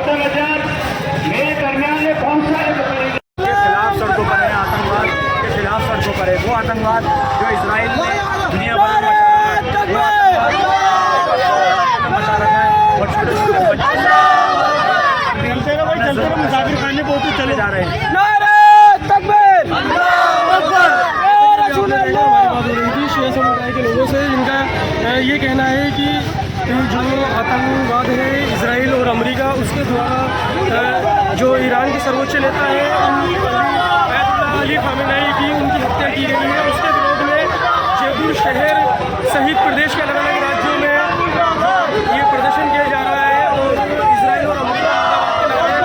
मौतमजात मेरे दरमियान में कौन सा के खिलाफ सड़कों पर है, आतंकवाद के खिलाफ सड़कों पर है। वो आतंकवाद जो इसराइल ने दुनिया भर में मचा रखा है और छोटे छोटे बच्चे मुसाफिर खाने बहुत चले जा रहे हैं। शिया समुदाय के लोगों से इनका ये कहना है कि जो आतंकवाद है इसराइल और अमेरिका उसके द्वारा जो ईरान के सर्वोच्च नेता है अयतुल्लाह अली खामेनेई की उनकी हत्या की गई है, उसके विरोध में जयपुर शहर सहित प्रदेश के अलग अलग राज्यों में ये प्रदर्शन किया जा रहा है और इसराइल और अमेरिका के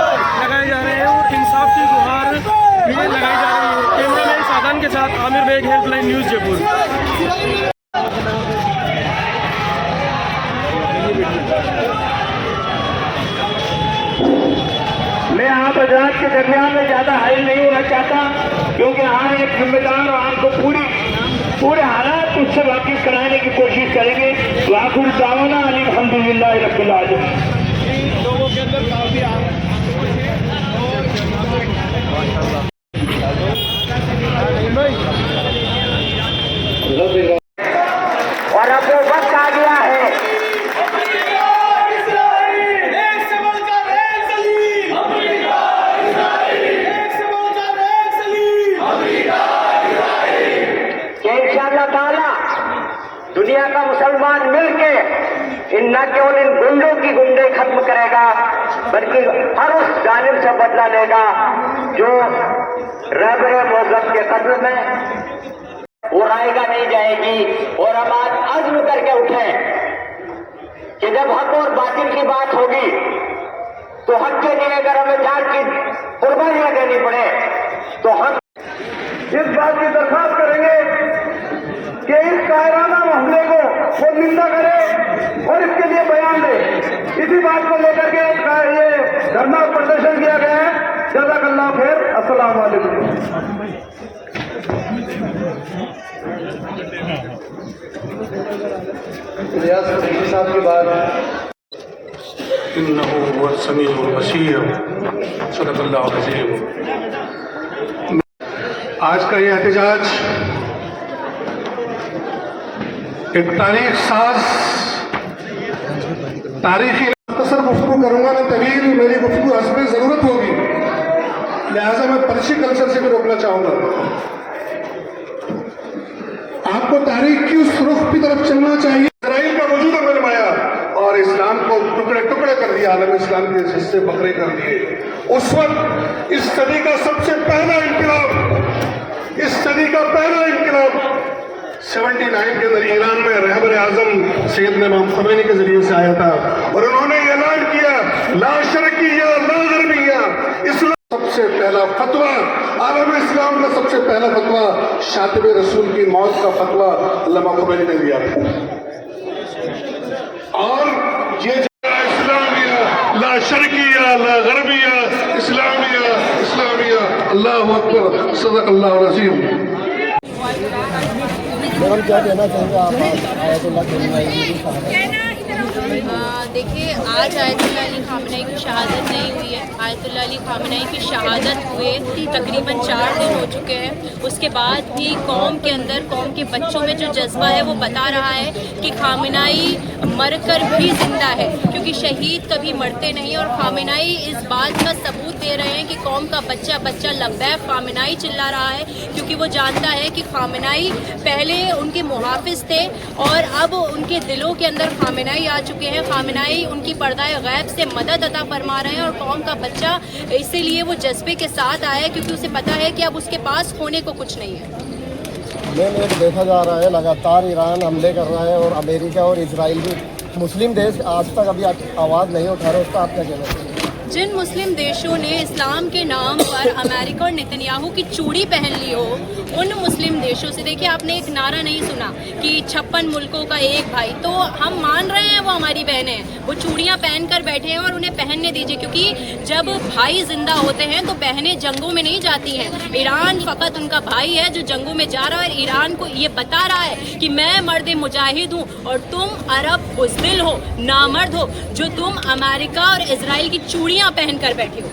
लगाए जा रहे हैं और इंसाफ की गुहार भी लगाई जा रही है। कैमरामैन सादान के साथ आमिर बेग, हेल्पलाइन न्यूज़ जयपुर। मैं आप हजरात के दरमियान में ज्यादा हाइल नहीं होना चाहता, क्योंकि हाँ एक जिम्मेदार और आपको पूरे हालात उससे वाकिफ कराने की कोशिश करेंगे। तो आखिर दावाना अल्हम्दुलिल्लाह रब्बिल आलमीन। लोगों के अंदर काफी और अब वो वक्त आ गया है इंशाअल्लाह ताला दुनिया का मुसलमान मिलके न केवल इन गुंडों की गुंडे खत्म करेगा, बल्कि हर उस जानिब से बदला लेगा जो रहबरे मौजूद के कत्ल में वो रायगा नहीं जाएगी। और हम आज अज़्म करके उठे कि जब हक और बातिल की बात होगी तो हक के लिए अगर हमें जान की कुर्बानियां देनी पड़े तो हम इस बात की दरखास्त करेंगे कि इस कायराना हमले को वो निंदा करे और इसके लिए बयान दे। इसी बात को लेकर के ये धरना प्रदर्शन किया गया है। जज़ाकल्लाह खैर। अस्सलाम वालेकुम। रियाज फरीदी साहब के बाद इन्नहु हुवस समीउल बसीर सदक़ल्लाहु अज़ीम। आज का ये एहतजाज एक तारीख साज तारीखी मुख्तसर गुफ्तगू करूंगा ना, तवील मेरी गुफ्तगू हस्ब ज़रूरत होगी, लिहाजा मैं पर्ची कल्चर से भी रोकना चाहूंगा। आपको तारीख की उस रुख की तरफ चलना चाहिए। इसराइल का वजूद फरमाया और इस्लाम को टुकड़े टुकड़े कर दिया, आलम इस्लाम के हिस्से बकरे कर दिए। उस वक्त इस सदी का सबसे पहला इंकलाब, इस सदी का पहला इंकलाब 79 के अंदर ईरान में रहबर आजम सैयदना इमाम ख़ुमैनी के जरिए से आया था और उन्होंने ऐलान किया ला शर्किया ला गरबिया। इस्लाम सबसे पहला फतवा, आलम इस्लाम का सबसे पहला फतवा शातिब रसूल की मौत का फतवा अल्लामा ख़ुमैनी ने दिया था। और ये इस्लामिया ला शर्किया ला गरबिया इस्लामिया इस्लामिया। अल्लाहु अकबर सदक़ल्लाहु अज़ीम। मैडम क्या कहना चाहेंगे आप आयतुल्लाह खामेनेई की? देखिए, आज आयतुल्लाह अली खामेनेई की शहादत नहीं हुई है। आयतुल्लाह अली खामेनेई की शहादत हुए तकरीबन 4 दिन हो चुके हैं। उसके बाद भी कौम के अंदर, कौम के बच्चों में जो जज्बा है वो बता रहा है कि खामेनेई मरकर भी जिंदा है, क्योंकि शहीद कभी मरते नहीं। और खामेनेई इस बात का सबूत दे रहे हैं कि कौम का बच्चा बच्चा लब्बैक खामेनेई चिल्ला रहा है, क्योंकि वो जानता है कि खामेनेई पहले उनके मुहाफिज थे और अब उनके दिलों के अंदर खामेनेई आ चुके हैं। खामेनेई उनकी पर्दाए गैब से मदद अता फरमा रहे हैं और कौम का बच्चा इसीलिए वो जज्बे के साथ आया है, क्योंकि उसे पता है कि अब उसके पास खोने को कुछ नहीं है। एक देखा जा रहा है लगातार ईरान हमले कर रहा है और अमेरिका और इसराइल भी, मुस्लिम देश आज तक अभी आवाज़ नहीं उठा रहे, उसका आप क्या कहना चाहिए? जिन मुस्लिम देशों ने इस्लाम के नाम पर अमेरिका और नेतन्याहू की चूड़ी पहन ली हो, उन मुस्लिम देशों से, देखिए आपने एक नारा नहीं सुना कि 56 मुल्कों का एक भाई, तो हम मान रहे हैं वो हमारी बहनें हैं, वो चूड़ियाँ पहन कर बैठे हैं और उन्हें पहनने दीजिए, क्योंकि जब भाई जिंदा होते हैं तो बहनें जंगों में नहीं जाती हैं। ईरान फ़कत उनका भाई है जो जंगों में जा रहा है और ईरान को ये बता रहा है कि मैं मर्द मुजाहिद हूँ और तुम अरब बुज़दिल हो, नामर्द हो, जो तुम अमेरिका और इसराइल की चूड़ी लुंगियाँ पहनकर बैठे हो।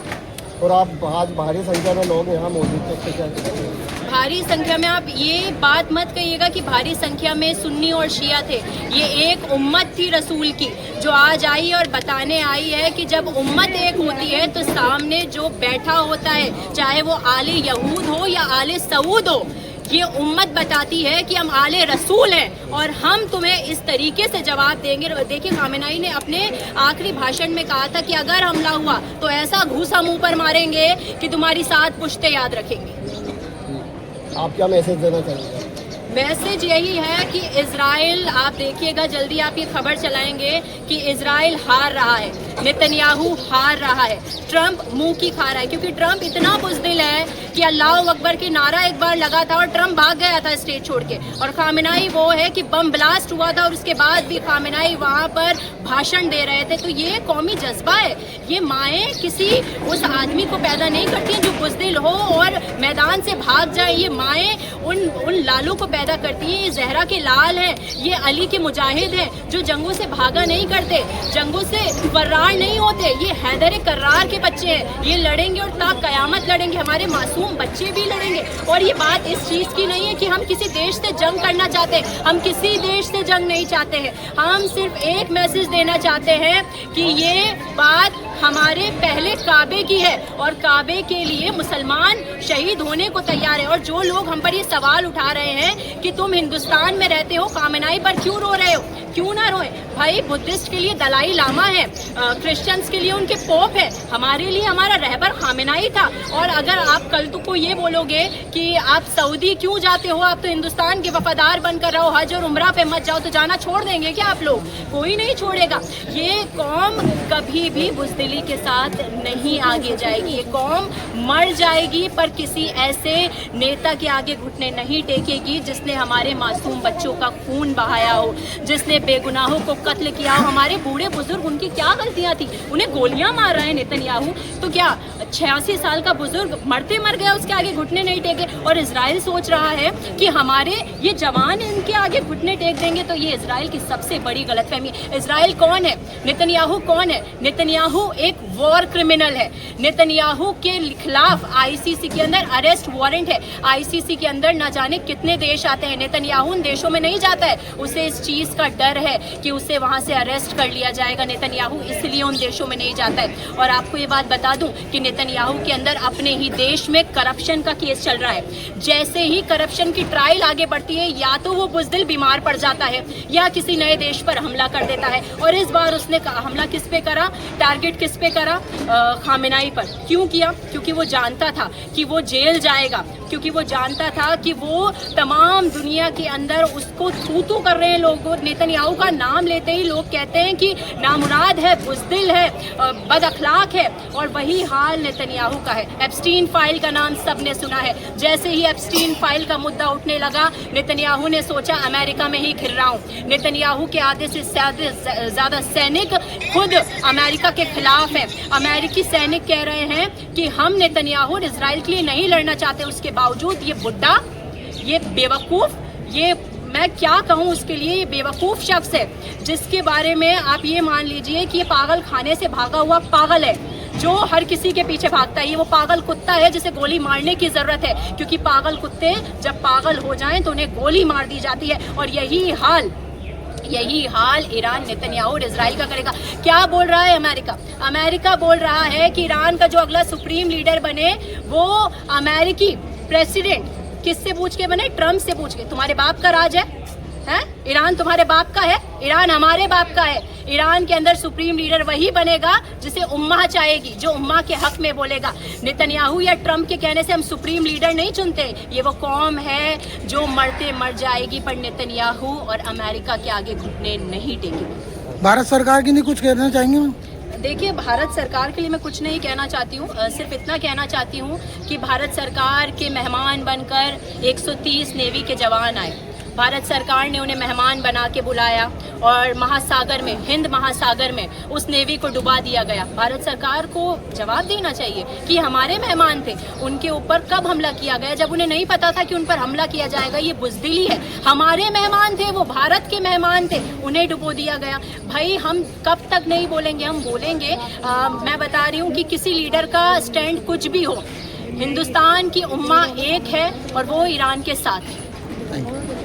और आप आज भारी संख्या में लोग यहाँ मौजूद थे, तो क्या कहेंगे? भारी संख्या में आप ये बात मत कहिएगा कि भारी संख्या में सुन्नी और शिया थे। ये एक उम्मत थी रसूल की, जो आज आई और बताने आई है कि जब उम्मत एक होती है तो सामने जो बैठा होता है, चाहे वो आले यहूद हो या आले सऊद हो, ये उम्मत बताती है कि हम आले रसूल हैं और हम तुम्हें इस तरीके से जवाब देंगे। देखिए, खामेनाई ने अपने आखिरी भाषण में कहा था कि अगर हमला हुआ तो ऐसा घूसा मुंह पर मारेंगे कि तुम्हारी 7 पुश्तें याद रखेंगे। आप क्या मैसेज देना चाहेंगे? मैसेज यही है कि इजराइल, आप देखिएगा जल्दी आप ये खबर चलाएंगे कि इजराइल हार रहा है, नेतन्याहू हार रहा है, ट्रंप मुंह की खा रहा है, क्योंकि ट्रंप इतना बुज़दिल है कि अल्लाह अकबर की नारा एक बार लगा था और ट्रंप भाग गया था स्टेज छोड़ के। और खामेनाई वो है कि बम ब्लास्ट हुआ था और उसके बाद भी खामेनाई वहाँ पर भाषण दे रहे थे। तो ये कौमी जज्बा है। ये माएँ किसी उस आदमी को पैदा नहीं करती हैं जो बुज़दिल हो और मैदान से भाग जाए। ये माएँ उन लालों को पैदा करती हैं। ये जहरा के लाल हैं, ये अली के मुजाहिद हैं जो जंगों से भागा नहीं करते, जंगों से फर्रार नहीं होते। ये हैदर कर्रार के बच्चे हैं, ये लड़ेंगे और ता कयामत लड़ेंगे। हमारे मासूम बच्चे भी लड़ेंगे। और ये बात इस चीज़ की नहीं है कि हम किसी देश से जंग करना चाहते हैं, हम किसी देश से जंग नहीं चाहते हैं। हम सिर्फ एक मैसेज देना चाहते हैं कि ये बात हमारे पहले काबे की है और काबे के लिए मुसलमान शहीद होने को तैयार है। और जो लोग हम पर ये सवाल उठा रहे हैं कि तुम हिंदुस्तान में रहते हो, खामेनाई पर क्यों रो रहे हो, क्यों ना रोए भाई। बुद्धिस्ट के लिए दलाई लामा है, क्रिश्चियंस के लिए उनके पोप है, हमारे लिए हमारा रहबर खामेनाई था। और अगर आप कल को ये बोलोगे कि आप सऊदी क्यों जाते हो, आप तो हिंदुस्तान के वफादार बनकर रहो, हज और उम्रा पे मत जाओ, तो जाना छोड़ देंगे क्या आप लोग? कोई नहीं छोड़ेगा। ये कौम कभी भी बुज़दिली के साथ नहीं आगे जाएगी। ये कौम मर जाएगी पर किसी ऐसे नेता के आगे घुटने नहीं टेकेगी जिसने हमारे मासूम बच्चों का खून बहाया हो, जिसने बेगुनाहों को कत्ल किया हो। हमारे बूढ़े बुजुर्ग, उनकी क्या गलतियां थी? उन्हें गोलियां मार रहे हैं नेतन्याहू, तो क्या 86 साल का बुजुर्ग मरते मर गया, उसके आगे घुटने नहीं टेके? और इजराइल सोच रहा है कि हमारे ये जवान इनके आगे घुटने टेक देंगे, तो ये इजराइल की सबसे बड़ी गलतफहमी है। इजराइल कौन है? नेतन्याहू कौन है? नेतन्याहू एक वॉर क्रिमिनल है। नेतन्याहू के खिलाफ आईसीसी के अंदर अरेस्ट वारंट है। आईसीसी के अंदर न जाने कितने देश आते हैं, नेतन्याहू उन देशों में नहीं जाता है। उसे इस चीज़ का डर है कि उसे वहाँ से अरेस्ट कर लिया जाएगा। नेतन्याहू इसलिए उन देशों में नहीं जाता है। और आपको ये बात बता दूं कि नेतन्याहू के अंदर अपने ही देश में करप्शन का केस चल रहा है। जैसे ही करप्शन की ट्रायल आगे बढ़ती है, या तो वो बुज़दिल बीमार पड़ जाता है या किसी नए देश पर हमला कर देता है। और इस बार उसने हमला किस पे करा, टारगेट किस पे करा? खामेनाई पर। क्यों किया? क्योंकि वो जानता था कि वो जेल जाएगा, क्योंकि वो जानता था कि वो तमाम दुनिया के अंदर उसको थू कर रहे हैं लोग। नेतन्याहू का नाम लेते ही लोग कहते हैं कि नामुराद है, बुज़दिल है, बद अखलाक है। और वही हाल नेतन्याहू का है। एप्स्टीन फाइल का नाम सबने सुना है। जैसे ही एप्स्टीन फाइल का मुद्दा उठने लगा, नेतन्याहू ने सोचा अमेरिका में ही घिर रहा हूँ। नेतन्याहू के आधे से ज़्यादा सैनिक खुद अमेरिका के खिलाफ हैं। अमेरिकी सैनिक कह रहे हैं कि हम नेतन्याहू और इजराइल के लिए नहीं लड़ना चाहते। उसके बावजूद ये बुड्ढा, ये बेवकूफ़, ये मैं क्या कहूँ उसके लिए, ये बेवकूफ़ शख्स है जिसके बारे में आप ये मान लीजिए कि ये पागल खाने से भागा हुआ पागल है जो हर किसी के पीछे भागता है। ये वो पागल कुत्ता है जिसे गोली मारने की ज़रूरत है, क्योंकि पागल कुत्ते जब पागल हो जाएं तो उन्हें गोली मार दी जाती है। और यही हाल ईरान, नेतन्याहू और इजराइल का करेगा। क्या बोल रहा है अमेरिका? अमेरिका बोल रहा है कि ईरान का जो अगला सुप्रीम लीडर बने वो अमेरिकी प्रेसिडेंट किससे पूछ के बने? ट्रंप से पूछ के। तुम्हारे बाप का राज है? ईरान तुम्हारे बाप का है? ईरान हमारे बाप का है। ईरान के अंदर सुप्रीम लीडर वही बनेगा जिसे उम्मा चाहेगी, जो उम्मा के हक में बोलेगा। नेतन्याहू या ट्रंप के कहने से हम सुप्रीम लीडर नहीं चुनते। ये वो कौम है जो मरते मर जाएगी, पर नेतन्याहू और अमेरिका के आगे घुटने नहीं टेकेगी। भारत सरकार के लिए कुछ कहना चाहेंगे? देखिए, भारत सरकार के लिए मैं कुछ नहीं कहना चाहती हूँ, सिर्फ इतना कहना चाहती हूँ कि भारत सरकार के मेहमान बनकर 130 नेवी के जवान आए भारत सरकार ने उन्हें मेहमान बना के बुलाया और महासागर में, हिंद महासागर में उस नेवी को डुबा दिया गया। भारत सरकार को जवाब देना चाहिए कि हमारे मेहमान थे, उनके ऊपर कब हमला किया गया जब उन्हें नहीं पता था कि उन पर हमला किया जाएगा। ये बुज़दिली है। हमारे मेहमान थे, वो भारत के मेहमान थे, उन्हें डुबो दिया गया। भाई हम कब तक नहीं बोलेंगे? हम बोलेंगे। मैं बता रही हूँ कि किसी लीडर का स्टैंड कुछ भी हो, हिंदुस्तान की उम्मा एक है और वो ईरान के साथ है।